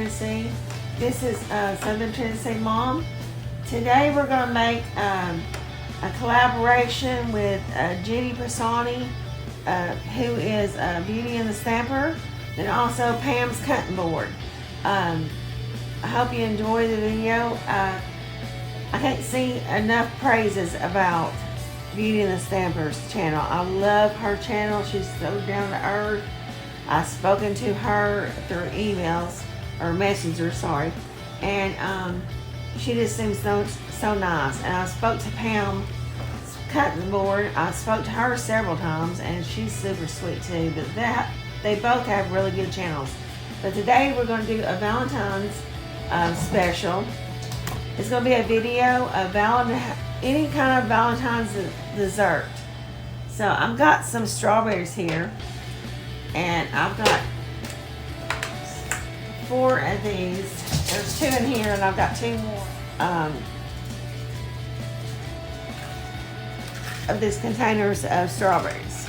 Tennessee. This is Southern Tennessee Mom. Today we're going to make a collaboration with Jenny Persani, who is Beauty and the Stamper, and also Pam's Cutting Board. I hope you enjoy the video. I can't see enough praises about Beauty and the Stamper's channel. I love her channel. She's so down to earth. I've spoken to her through emails or messenger, sorry, and she just seems so nice. And I spoke to Pam's Cutting Board. I spoke to her several times, and she's super sweet too. But they both have really good channels. But today we're going to do a Valentine's special. It's going to be a video of any kind of Valentine's dessert. So I've got some strawberries here, and I've got 4 of these. There's 2 in here, and I've got 2 more of these containers of strawberries.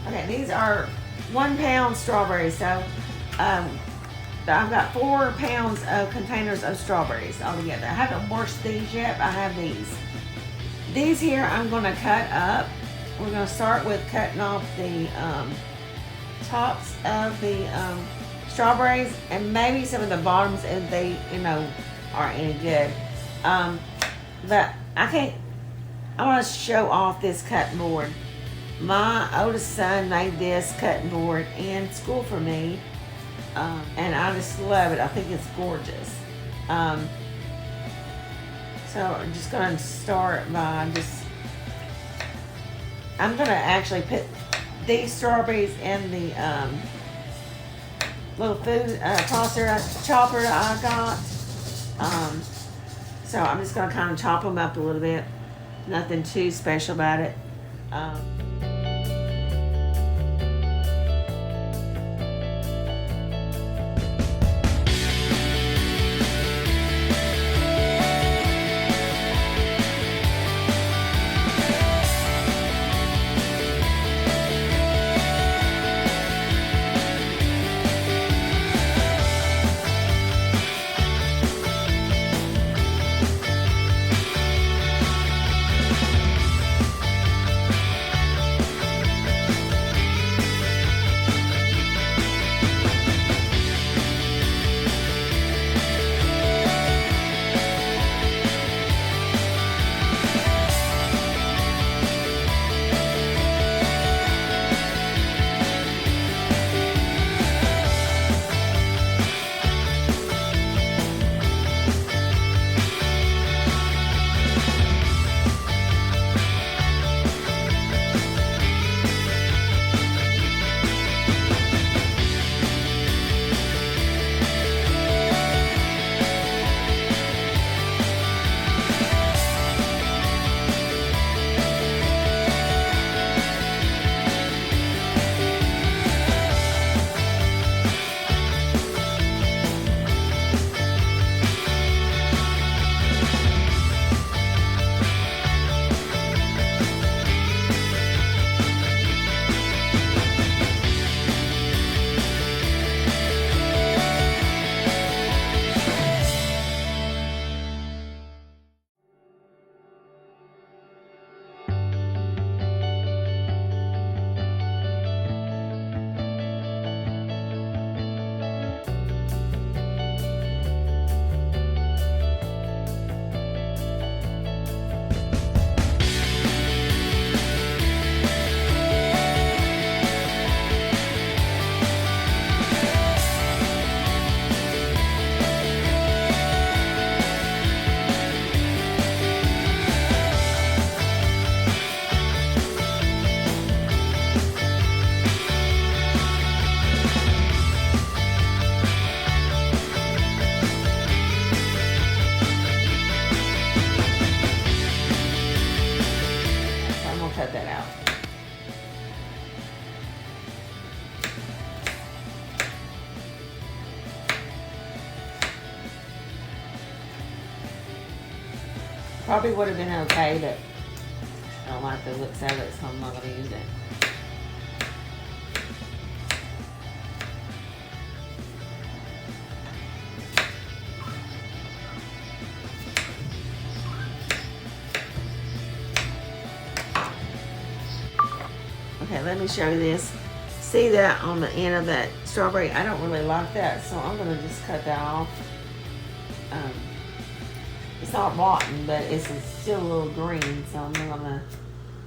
Okay, these are 1 pound strawberries, so I've got 4 pounds of containers of strawberries altogether. I haven't washed these yet, but I have these. These here I'm going to cut up. We're going to start with cutting off the tops of the strawberries, and maybe some of the bottoms if they, aren't any good. But I want to show off this cutting board. My oldest son made this cutting board in school for me. And I just love it. I think it's gorgeous. So I'm just going to start by I'm going to actually put these strawberries in the little food processor chopper I got. So I'm just going to kind of chop them up a little bit. Nothing too special about it. Cut that out. Probably would have been okay, but I don't like the looks of it, so I'm not going to use it. let me show you this. See that on the end of that strawberry? I don't really like that, so I'm gonna just cut that off. It's not rotten, but it's still a little green, so I'm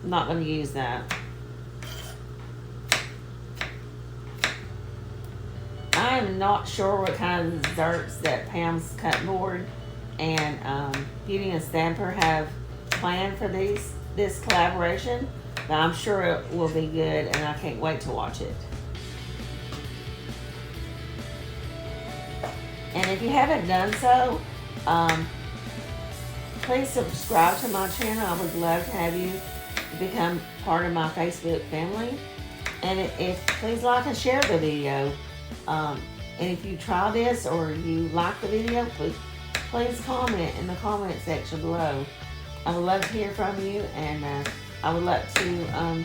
not gonna use that. I'm not sure what kind of desserts that Pam's Cutting Board and Beauty and Stamper have planned for this collaboration, but I'm sure it will be good, and I can't wait to watch it. And if you haven't done so, please subscribe to my channel. I would love to have you become part of my Facebook family. And please like and share the video. And if you try this or you like the video, please comment in the comment section below. I would love to hear from you, and I would love to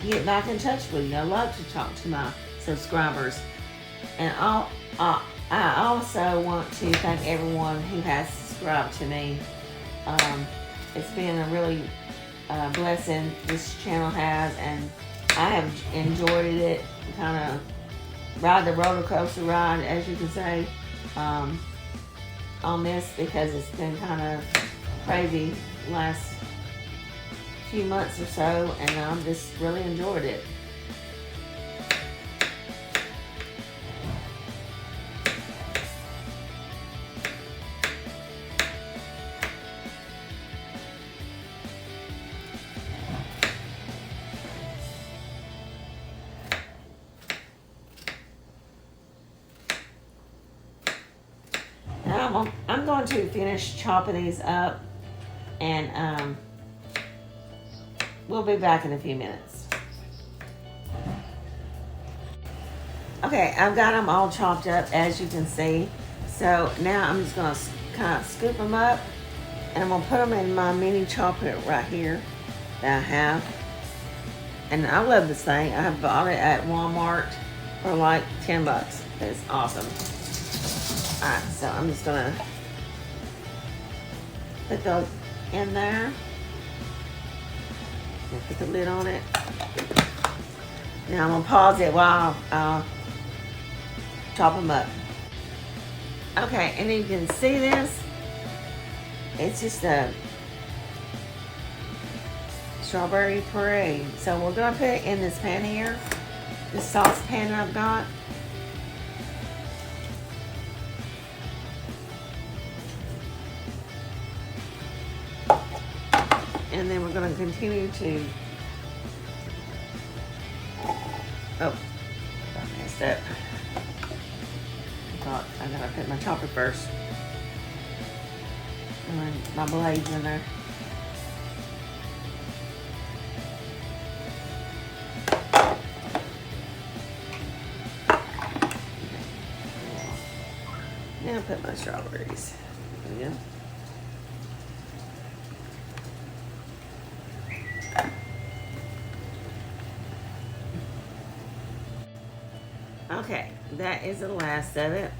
get back in touch with you. I love to talk to my subscribers. And I also want to thank everyone who has subscribed to me. It's been a really blessing this channel has, and I have enjoyed it. Kind of ride the roller coaster ride, as you can say, on this, because it's been kind of crazy last few months or so, and I've just really enjoyed it. Now I'm going to finish chopping these up, and we'll be back in a few minutes. Okay, I've got them all chopped up, as you can see. So now I'm just going to kind of scoop them up, and I'm going to put them in my mini chopper right here that I have. And I love this thing. I bought it at Walmart for like 10 bucks. It's awesome. Alright, so I'm just gonna put those in there. Put the lid on it. Now I'm gonna pause it while I chop them up. Okay, and you can see this. It's just a strawberry puree. So we're gonna put it in this pan here, this saucepan that I've got. And then we're going to continue to, oh, I messed up. I thought I got to put my chopper first. And then my blades in there. Now I'll put my strawberries. There we go. Okay, that is the last of it.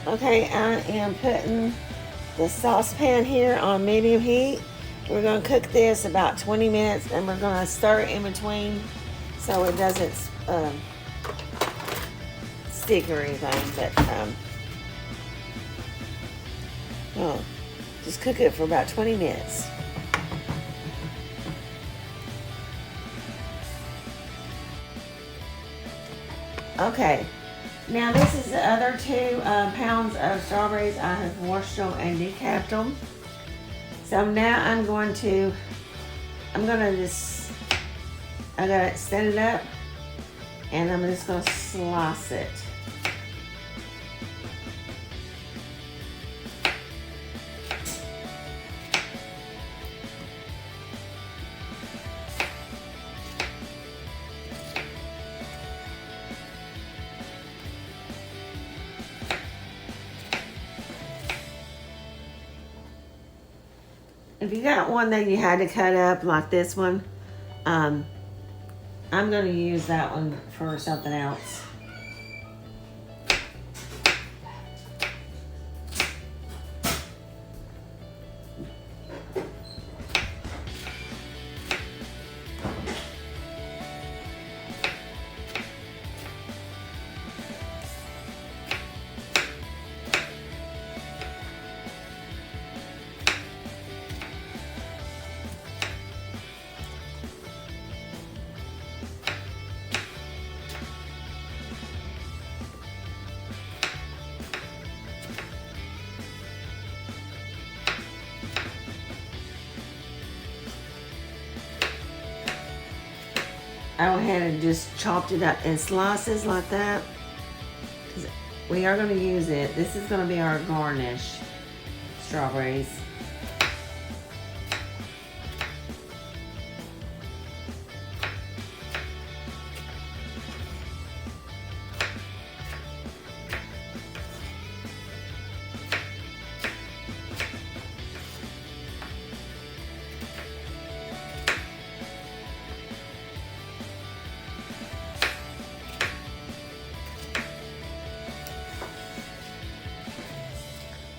Okay, I am putting the saucepan here on medium heat. We're going to cook this about 20 minutes, and we're going to stir it in between so it doesn't stick or anything. But just cook it for about 20 minutes. Okay, now this is the other 2 pounds of strawberries. I have washed them and decapped them. So now I'm gonna I gotta set it up, and I'm just gonna slice it. If you got one that you had to cut up like this one, I'm going to use that one for something else. I went ahead and just chopped it up in slices like that. We are going to use it. This is going to be our garnish. Strawberries.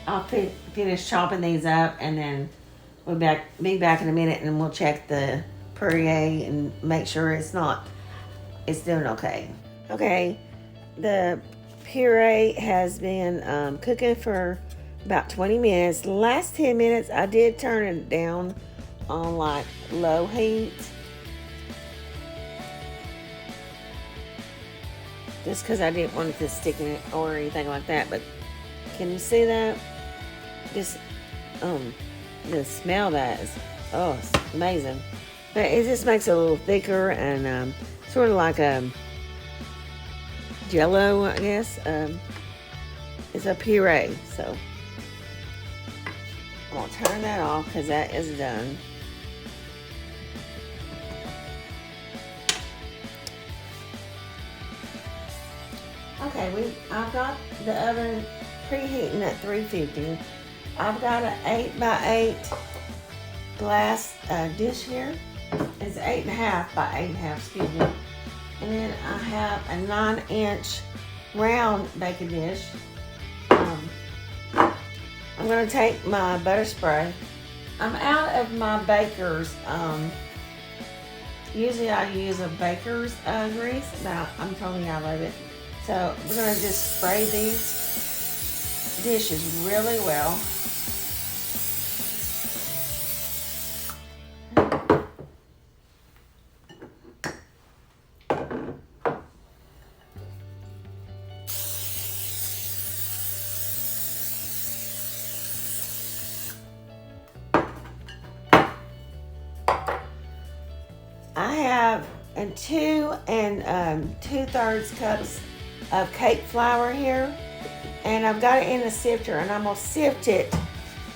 I'll finish chopping these up, and then we'll be back in a minute, and we'll check the puree and make sure it's doing okay. Okay, the puree has been cooking for about 20 minutes. The last 10 minutes, I did turn it down on like low heat. Just because I didn't want it to stick in it or anything like that, but can you see that? Just, the smell that is, it's amazing. But it just makes it a little thicker and sort of like a Jello, I guess. It's a puree, so I'm gonna turn that off because that is done. Okay, I've got the oven preheating at 350. I've got an 8x8 glass dish here. It's 8.5 by 8.5, excuse me. And then I have a 9-inch round baking dish. I'm gonna take my butter spray. I'm out of my baker's. Usually I use a baker's grease, but I'm totally out of it. So we're gonna just spray these dishes really well. I have 2 2/3 cups of cake flour here, and I've got it in a sifter, and I'm gonna sift it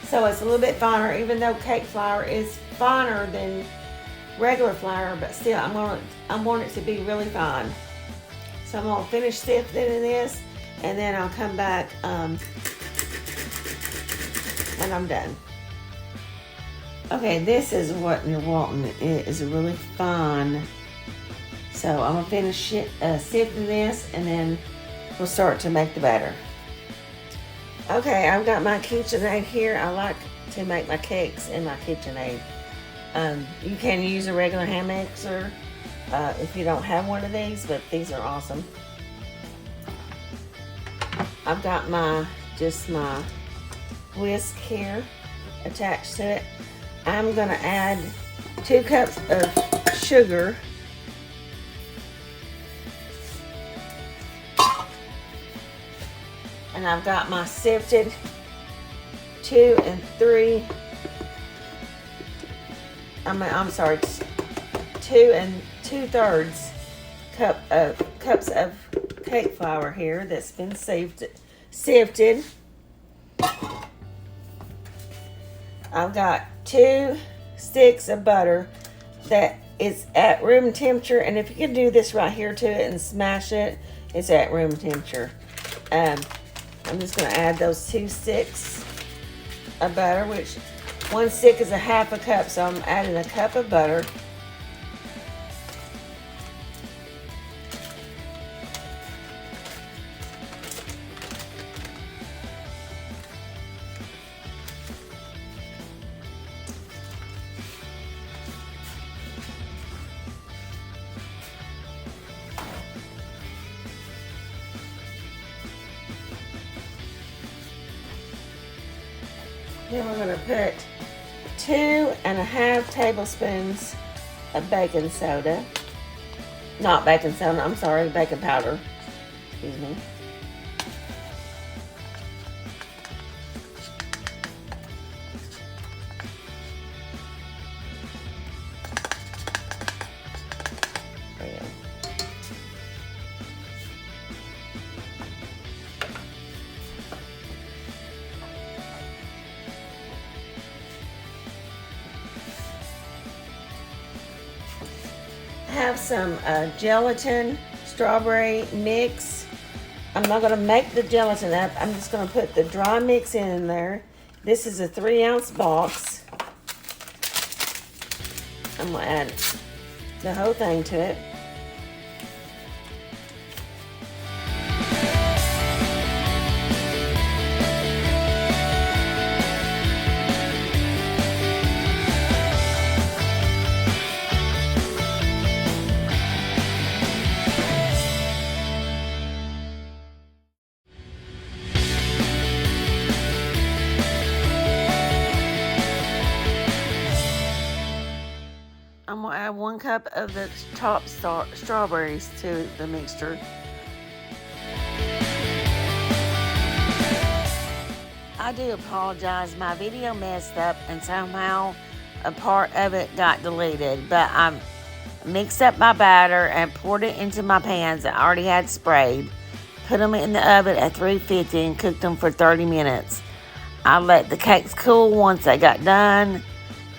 so it's a little bit finer, even though cake flour is finer than regular flour, but still I want it to be really fine. So I'm gonna finish sifting this, and then I'll come back when I'm done. Okay, this is what you're wanting. It is really fine. So I'm gonna finish sifting this, and then we'll start to make the batter. Okay, I've got my KitchenAid here. I like to make my cakes in my KitchenAid. You can use a regular hand mixer if you don't have one of these, but these are awesome. I've got my whisk here attached to it. I'm gonna add 2 cups of sugar. And I've got my sifted 2 2 2/3 cups of cake flour here that's been sifted. I've got 2 sticks of butter that is at room temperature, and if you can do this right here to it and smash it, it's at room temperature. I'm just going to add those 2 sticks of butter, which 1 stick is a half a cup, so I'm adding a cup of butter. Then we're going to put 2.5 tablespoons of baking soda. Not baking soda, I'm sorry, baking powder. Excuse me. There you go. Have some gelatin strawberry mix. I'm not going to make the gelatin up. I'm just going to put the dry mix in there. This is a 3-ounce box. I'm going to add the whole thing to it. I'm going to add 1 cup of the top strawberries to the mixture. I do apologize. My video messed up and somehow a part of it got deleted. But I mixed up my batter and poured it into my pans I already had sprayed. Put them in the oven at 350 and cooked them for 30 minutes. I let the cakes cool once they got done.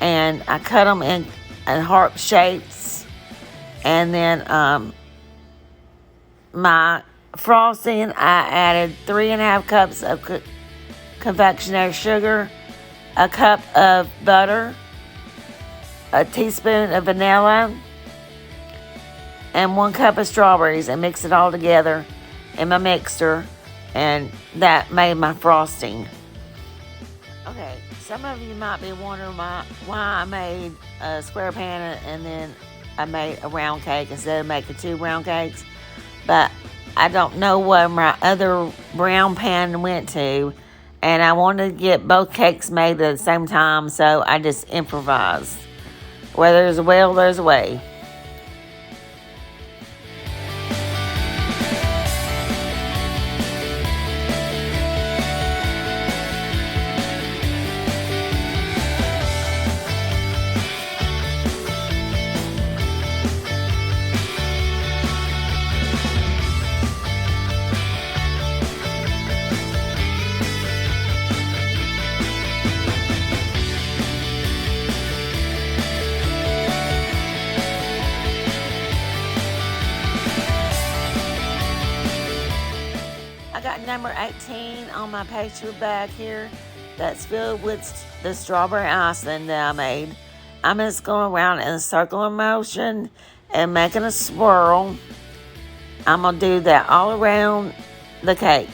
And I cut them in heart shapes, and then my frosting, I added 3.5 cups of confectionery sugar, a cup of butter, a teaspoon of vanilla, and 1 cup of strawberries, and mix it all together in my mixer, and that made my frosting. Okay, some of you might be wondering why I made a square pan and then I made a round cake instead of making 2 round cakes. But I don't know where my other brown pan went to, and I wanted to get both cakes made at the same time, so I just improvised. Where there's a will, there's a way. I got number 18 on my pastry bag here that's filled with the strawberry icing that I made. I'm just going around in a circular motion and making a swirl. I'm going to do that all around the cake.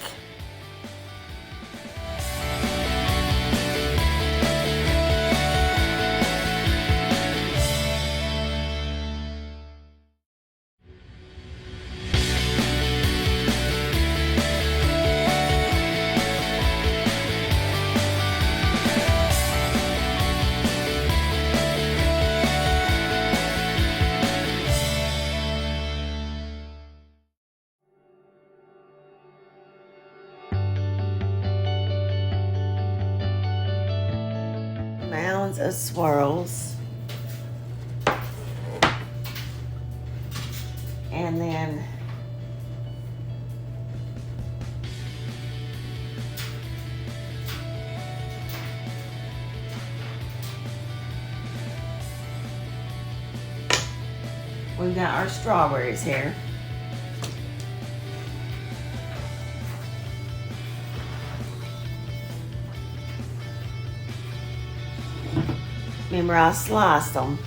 Mounds of swirls, and then we've got our strawberries here. Remember, I sliced them.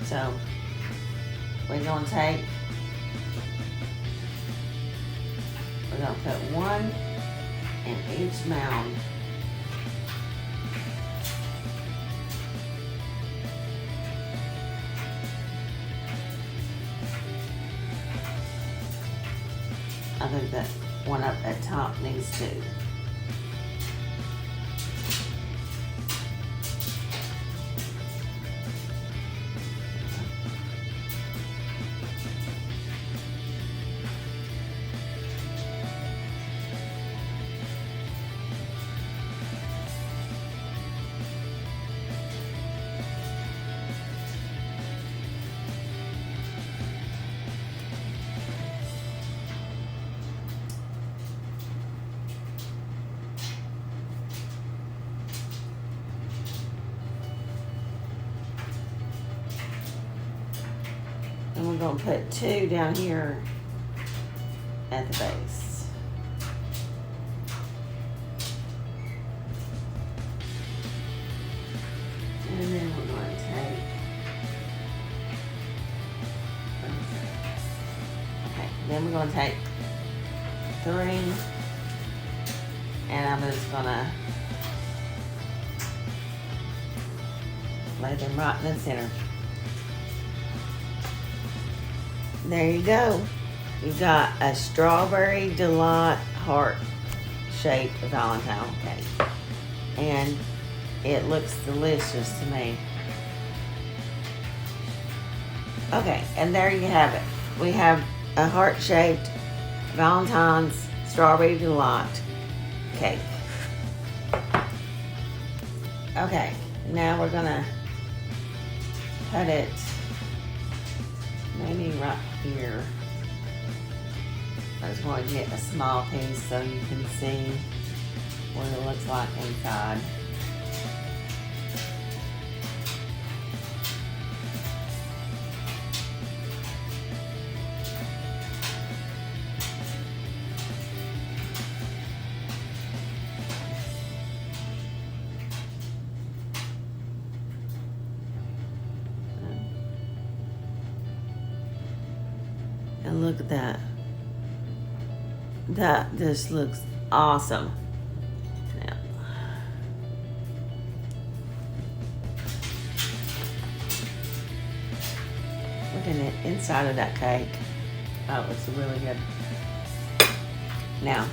So we're gonna put one in each mound. I think that one up at top needs two. And we're going to put two down here at the base. And then we're going to take, okay, then we're going to take three, and I'm just going to lay them right in the center. There you go. You got a strawberry delight heart-shaped Valentine cake. And it looks delicious to me. Okay, and there you have it. We have a heart-shaped Valentine's strawberry delight cake. Okay, now we're gonna cut it maybe right here. I just want to get a small piece so you can see what it looks like inside. And look at that. That just looks awesome. Now, look at the inside of that cake. Oh, it looks really good. Now,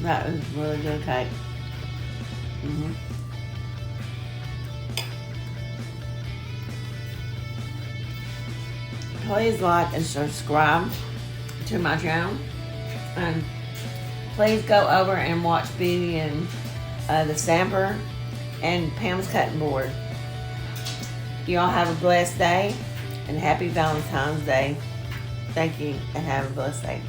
that is really good cake. Please like and subscribe to my channel, and please go over and watch Beauty and the Stamper and Pam's Cutting Board. You all have a blessed day and happy Valentine's Day. Thank you and have a blessed day.